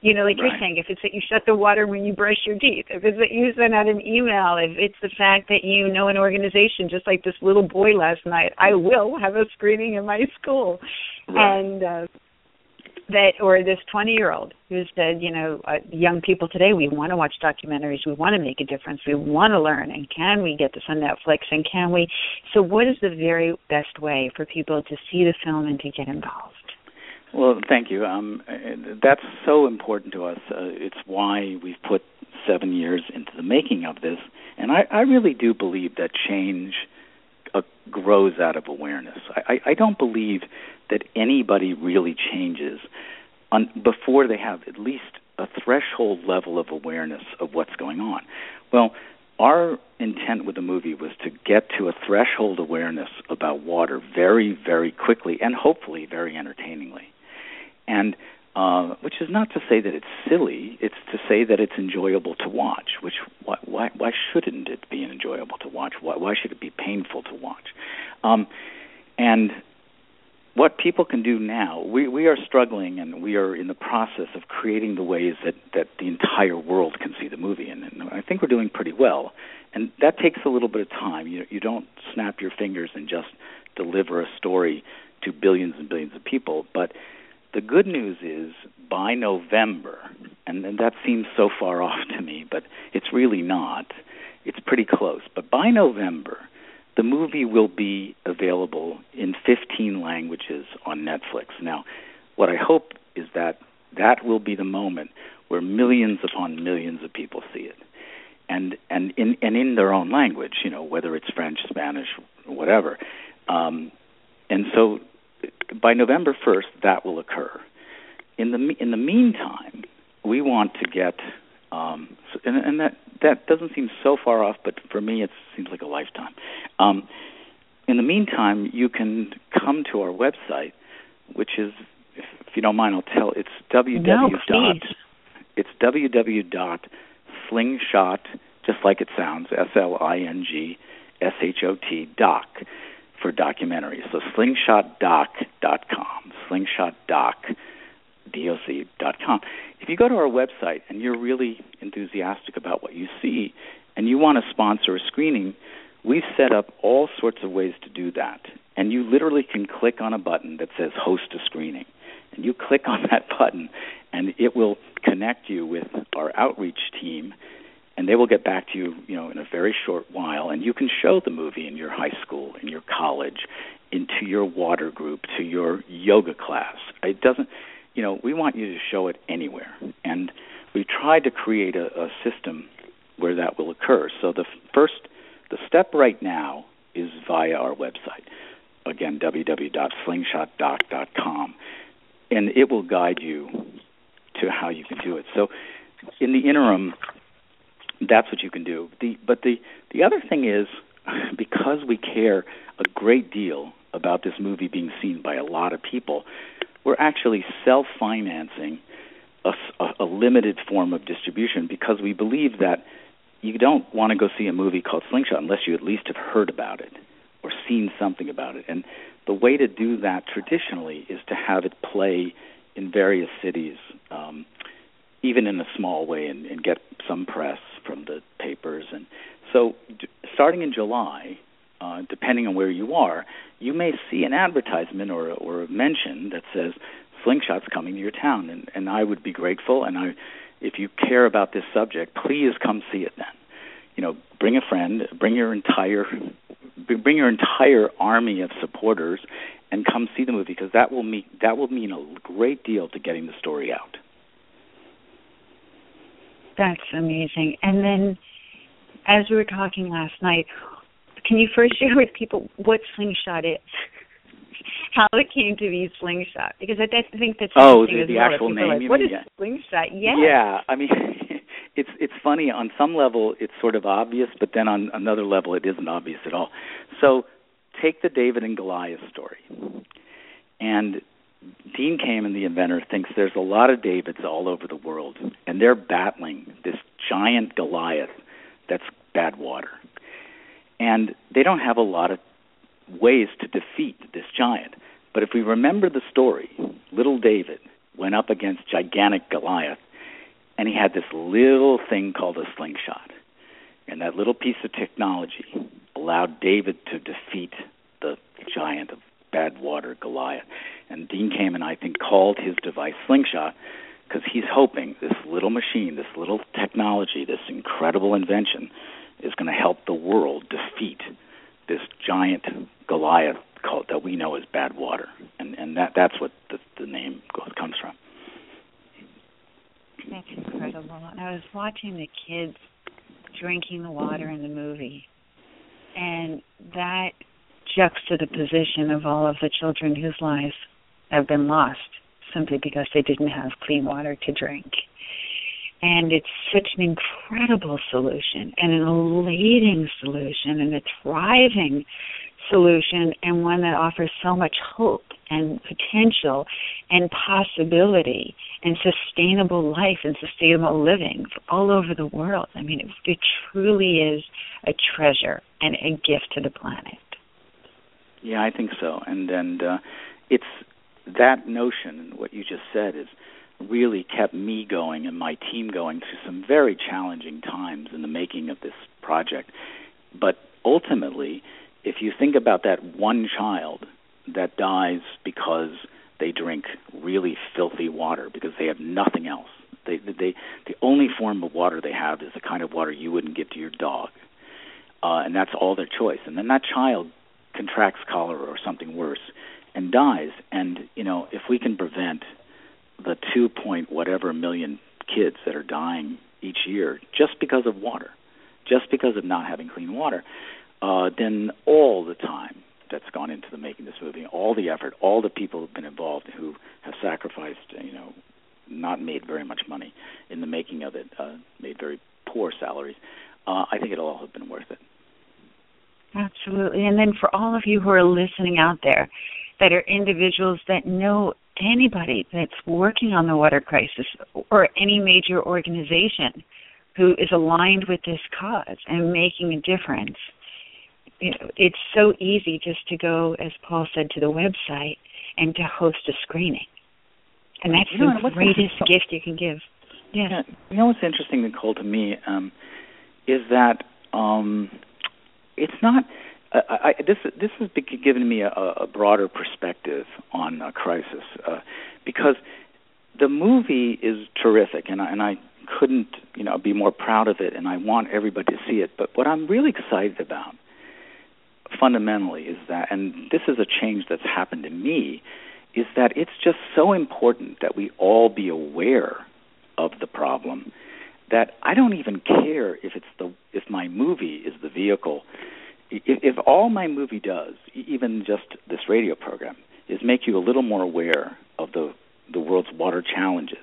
You know, like you're saying, if it's that you shut the water when you brush your teeth, if it's that you send out an email, if it's the fact that you know an organization, just like this little boy last night, I will have a screening in my school. Right. And or this 20-year-old who said, you know, young people today, we want to watch documentaries, we want to make a difference, we want to learn, and can we get this on Netflix, and can we? So what is the very best way for people to see the film and to get involved? Well, thank you. That's so important to us. It's why we've put 7 years into the making of this, and I really do believe that change grows out of awareness. I don't believe that anybody really changes before they have at least a threshold level of awareness of what's going on. Well, our intent with the movie was to get to a threshold awareness about water very, very quickly and hopefully very entertainingly. And which is not to say that it's silly, it's to say that it's enjoyable to watch, which why shouldn't it be enjoyable to watch? Why should it be painful to watch? And what people can do now, we are struggling and we are in the process of creating the ways that the entire world can see the movie. And I think we're doing pretty well. And that takes a little bit of time. You don't snap your fingers and just deliver a story to billions and billions of people. But the good news is by November, and that seems so far off to me, but it's really not. It's pretty close. But by November, the movie will be available in 15 languages on Netflix. Now, what I hope is that will be the moment where millions upon millions of people see it, and in their own language, you know, whether it's French, Spanish, whatever. And so by November 1st, that will occur. In the meantime, we want to get, and that doesn't seem so far off, but for me it seems like a lifetime. In the meantime, you can come to our website, which is, if you don't mind, I'll tell. It's It's www.slingshot, just like it sounds, SLINGSHOT doc for documentaries. So slingshotdoc.com, slingshotdoc.com. If you go to our website and you're really enthusiastic about what you see and you want to sponsor a screening, we've set up all sorts of ways to do that. And you literally can click on a button that says host a screening. And you click on that button and it will connect you with our outreach team, and they will get back to you, in a very short while, and you can show the movie in your high school, in your college, into your water group, to your yoga class. It doesn't, we want you to show it anywhere. And we tried to create a system where that will occur. So the step right now is via our website. Again, www.slingshotdoc.com. And it will guide you to how you can do it. So in the interim, that's what you can do. But the other thing is, because we care a great deal about this movie being seen by a lot of people, we're actually self-financing a limited form of distribution, because we believe that you don't want to go see a movie called Slingshot unless you at least have heard about it or seen something about it. And the way to do that traditionally is to have it play in various cities, even in a small way, and get some press from the papers. And so starting in July, depending on where you are, you may see an advertisement or a mention that says Slingshot's coming to your town. And I would be grateful, and if you care about this subject, please come see it then. Bring a friend, bring your entire army of supporters, and come see the movie, because that will mean a great deal to getting the story out. That's amazing. And then, as we were talking last night, can you first share with people what Slingshot is? How it came to be Slingshot? Because I think that's interesting the well. actual name. What is Slingshot? Yes. Yeah, I mean, it's funny. On some level, it's sort of obvious, but then on another level, it isn't obvious at all. So, take the David and Goliath story. And Dean Kamen, the inventor, thinks there's a lot of Davids all over the world, and they're battling this giant Goliath that's bad water. And they don't have a lot of ways to defeat this giant. But if we remember the story, little David went up against gigantic Goliath, And he had this little thing called a slingshot. And that little piece of technology allowed David to defeat the giant of Badwater, Goliath. And Dean Kamen, I think, called his device Slingshot because he's hoping this little machine, this little technology, this incredible invention is going to help the world defeat this giant Goliath that we know as Badwater. And that's what the name comes from. That's incredible. I was watching the kids drinking the water in the movie, and that juxtaposition of all of the children whose lives have been lost simply because they didn't have clean water to drink. And it's such an incredible solution and an elating solution and a thriving solution, and one that offers so much hope and potential and possibility and sustainable life and sustainable living all over the world. I mean, it truly is a treasure and a gift to the planet. Yeah, I think so. And it's that notion, and what you just said, is really kept me going and my team going through some very challenging times in the making of this project. But ultimately, if you think about that one child that dies because they drink really filthy water because they have nothing else, the only form of water they have is the kind of water you wouldn't give to your dog, and that's all their choice. And then that child contracts cholera or something worse and dies. And, if we can prevent the 2.whatever million kids that are dying each year just because of water, just because of not having clean water, then all the time that's gone into the making of this movie, all the effort, all the people who have been involved who have sacrificed, not made very much money in the making of it, made very poor salaries, I think it'll all have been worth it. Absolutely. And then for all of you who are listening out there that are individuals that know anybody that's working on the water crisis or any major organization who is aligned with this cause and making a difference, it's so easy just to go, as Paul said, to the website and to host a screening. And that's the greatest gift you can give. Yeah. What's interesting, Nicole, to me is that it's not. This has given me a broader perspective on a crisis because the movie is terrific, and I couldn't be more proud of it, and I want everybody to see it. But what I'm really excited about, fundamentally, is that, and this is a change that's happened in me, is that it's just so important that we all be aware of the problem that I don't even care if my movie is the vehicle. If all my movie does, even just this radio program, is make you a little more aware of the world's water challenges,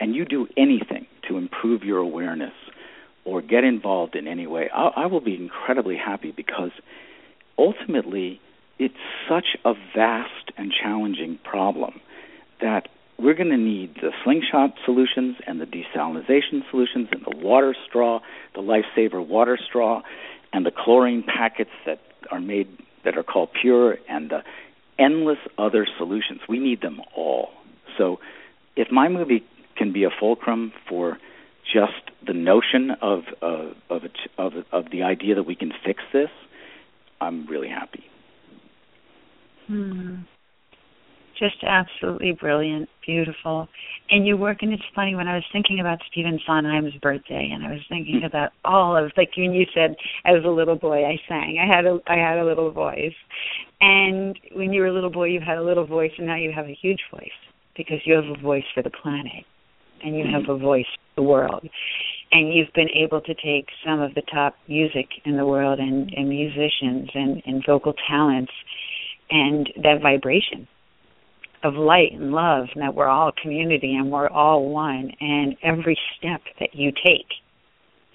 and you do anything to improve your awareness or get involved in any way, I will be incredibly happy, because ultimately it's such a vast and challenging problem that we're going to need the Slingshot solutions and the desalinization solutions and the water straw, the Lifesaver water straw, and the chlorine packets that are made that are called Pure, and the endless other solutions. We need them all. So if my movie can be a fulcrum for just the notion of the idea that we can fix this, I'm really happy. Just absolutely brilliant, beautiful. And you work, and it's funny, when I was thinking about Stephen Sondheim's birthday, and I was thinking about all of, like when you said, as a little boy I sang, I had a little voice. And when you were a little boy, you had a little voice, and now you have a huge voice, because you have a voice for the planet, and you have a voice for the world. And you've been able to take some of the top music in the world and musicians and vocal talents and that vibration of light and love, and that we're all community and we're all one, and every step that you take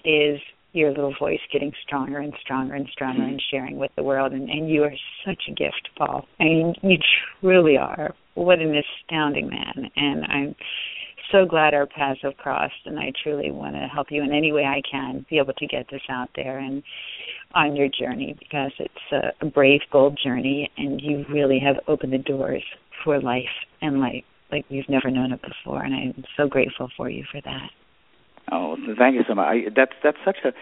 is your little voice getting stronger and stronger and stronger and sharing with the world, and you are such a gift, Paul. I mean, you truly are. What an astounding man, and I'm so glad our paths have crossed, and I truly want to help you in any way I can be able to get this out there and on your journey, because it's a brave, bold journey, and you really have opened the doors for life and light like we've never known it before, and I'm so grateful for you for that. Oh, thank you so much. That's such a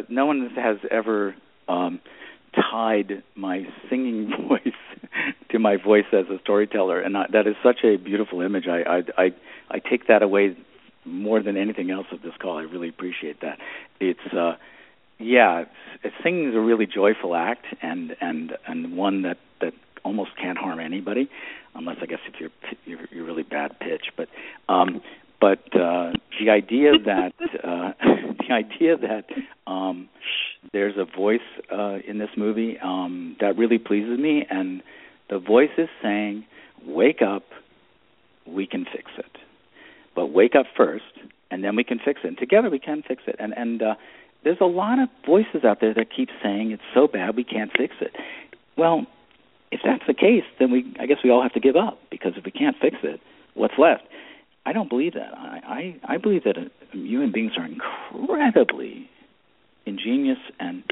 no one has ever tied my singing voice to my voice as a storyteller, and that is such a beautiful image. I take that away more than anything else of this call. I really appreciate that. It's singing is a really joyful act, and one that almost can't harm anybody, unless I guess if you're really bad pitch. But the idea that there's a voice in this movie that really pleases me, and the voice is saying, "Wake up, we can fix it. But wake up first, and then we can fix it. And together we can fix it." And there's a lot of voices out there that keep saying it's so bad we can't fix it. Well, if that's the case, then I guess we all have to give up, because if we can't fix it, what's left? I don't believe that. I believe that human beings are incredibly ingenious, and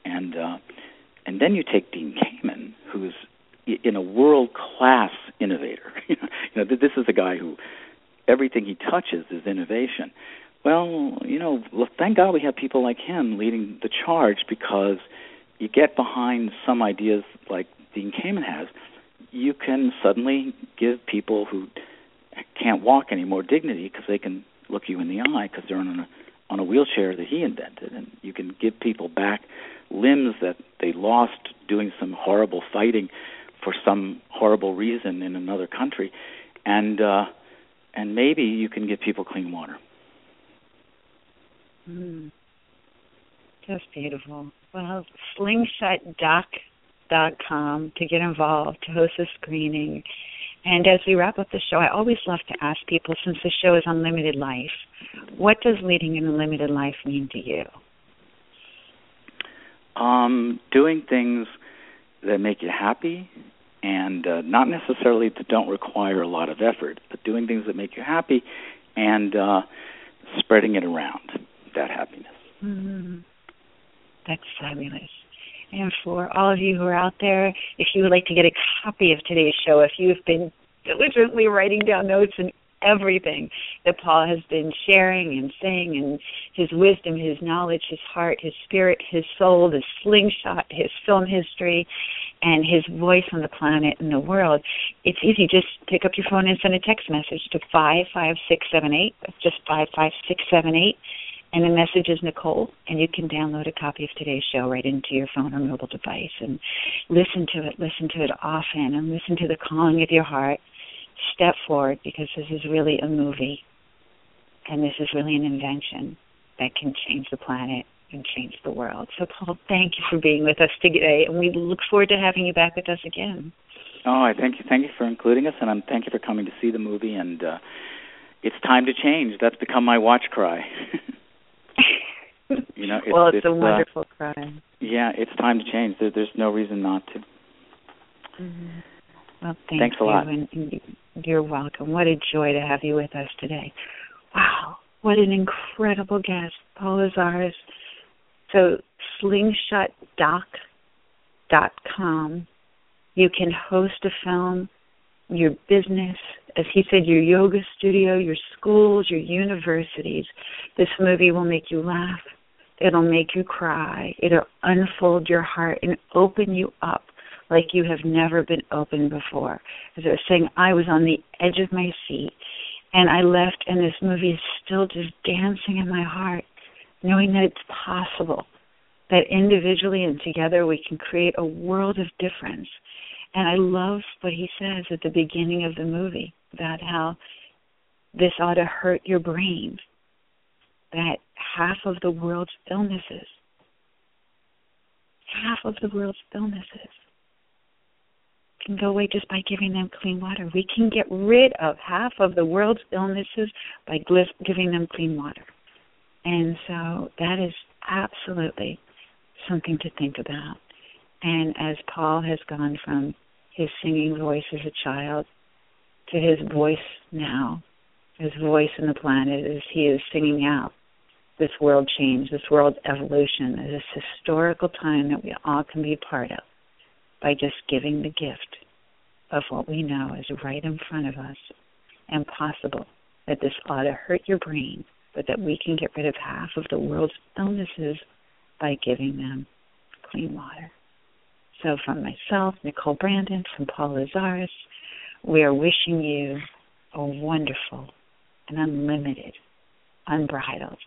then you take Dean Kamen, who's in a world-class innovator. This is a guy who everything he touches is innovation. Well, thank God we have people like him leading the charge, because you get behind some ideas like Dean Kamen has, you can suddenly give people who can't walk anymore dignity, because they can look you in the eye because they're on a wheelchair that he invented, and you can give people back limbs that they lost doing some horrible fighting for some horrible reason in another country, and maybe you can give people clean water. Just beautiful. Well, slingshotdoc.com to get involved, to host a screening. And as we wrap up the show, I always love to ask people, since the show is Unlimited Life, what does leading an unlimited life mean to you? Doing things that make you happy, and not necessarily that don't require a lot of effort, but doing things that make you happy and spreading it around, that happiness. Mm-hmm. That's fabulous. And for all of you who are out there, if you would like to get a copy of today's show, if you've been diligently writing down notes and everything that Paul has been sharing and saying, and his wisdom, his knowledge, his heart, his spirit, his soul, his slingshot, his film history, and his voice on the planet and the world, it's easy. Just pick up your phone and send a text message to 55678. That's just 55678. And the message is Nicole, and you can download a copy of today's show right into your phone or mobile device and listen to it often, and listen to the calling of your heart. Step forward, because this is really a movie, and this is really an invention that can change the planet and change the world. So, Paul, thank you for being with us today, and we look forward to having you back with us again. Oh, I thank you. Thank you for including us, and thank you for coming to see the movie. And it's time to change. That's become my watch cry. It's a wonderful cry. Yeah, it's time to change. There's no reason not to. Mm-hmm. Well, thanks a lot. And you're welcome. What a joy to have you with us today. Wow, what an incredible guest, Paul Lazarus. So, slingshotdoc.com. You can host a film, your business, as he said, your yoga studio, your schools, your universities. This movie will make you laugh. It'll make you cry. It'll unfold your heart and open you up like you have never been opened before. As I was saying, I was on the edge of my seat, and I left, and this movie is still just dancing in my heart, knowing that it's possible, that individually and together we can create a world of difference. And I love what he says at the beginning of the movie about how this ought to hurt your brain, that half of the world's illnesses can go away just by giving them clean water. We can get rid of half of the world's illnesses by giving them clean water. And so that is absolutely something to think about. And as Paul has gone from his singing voice as a child to his voice now, his voice in the planet as he is singing out this world change, this world evolution, this historical time that we all can be part of by just giving the gift of what we know is right in front of us and possible, that this ought to hurt your brain but that we can get rid of half of the world's illnesses by giving them clean water. So from myself, Nicole Brandon, from Paul Lazarus, we are wishing you a wonderful and unlimited, unbridled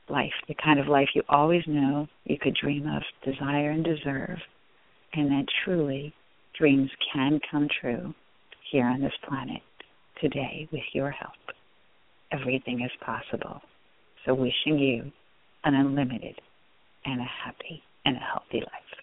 life, the kind of life you always know you could dream of, desire, and deserve, and that truly dreams can come true here on this planet today with your help. Everything is possible. So wishing you an unlimited and a happy and a healthy life.